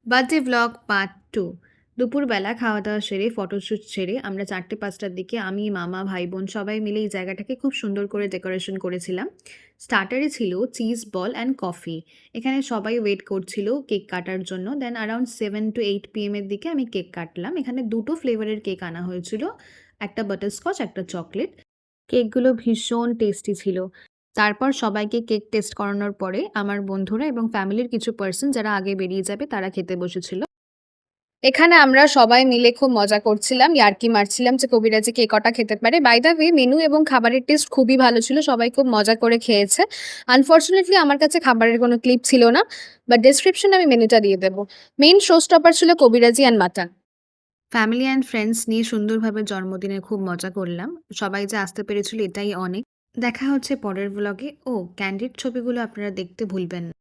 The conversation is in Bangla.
Birthday vlog part 2। দুপুরবেলা খাওয়া-দাওয়া সেরে, ফটোশুট সেরে আমরা ৪ঃ০০-৫ঃ০০ র দিকে আমি, মামা, ভাই-বোন সবাই মিলে এই জায়গাটাকে খুব সুন্দর করে ডেকোরেশন করেছিলাম। স্টার্টারে ছিল চিজ বল অ্যান্ড কফি। এখানে সবাই ওয়েট করছিল কেক কাটার জন্য। দেন অ্যারাউন্ড 7 to 8 PM এর দিকে আমি কেক কাটলাম। এখানে ২ টো ফ্লেভারের কেক আনা হয়েছিল। একটা বাটারস্কচ, একটা চকোলেট। কেকগুলো ভীষণ টেস্টি ছিল। তারপর সবাইকে কেক টেস্ট করানোর পরে আমার বন্ধুরা এবং ফ্যামিলির কিছু পার্সন যারা আগে বেরিয়ে যাবে তারা খেতে বসেছিল। এখানে আমরা সবাই মিলে খুব মজা করছিলাম, ইয়ার্কি মারছিলাম যে কবিরাজি কে কটা খেতে পারে। বাই দ্য ওয়ে মেনু এবং খাবারের টেস্ট খুবই ভালো ছিল। সবাই খুব মজা করে খেয়েছে। আনফরচুনেটলি আমার কাছে খাবারের কোনো ক্লিপ ছিল না। বাট ডেসক্রিপশনে আমি মেনুটা দিয়ে দেব। মেইন শো স্টপার ছিল কবিরাজি and mutton. Family and friends নিয়ে সুন্দরভাবে জন্মদিনে খুব মজা করলাম। সবাই যে আসতে পেরেছিল এটাই অনেক। দেখা হচ্ছে পরের ভ্লগে। ও ক্যান্ডিড ছবিগুলো আপনারা দেখতে ভুলবেন না।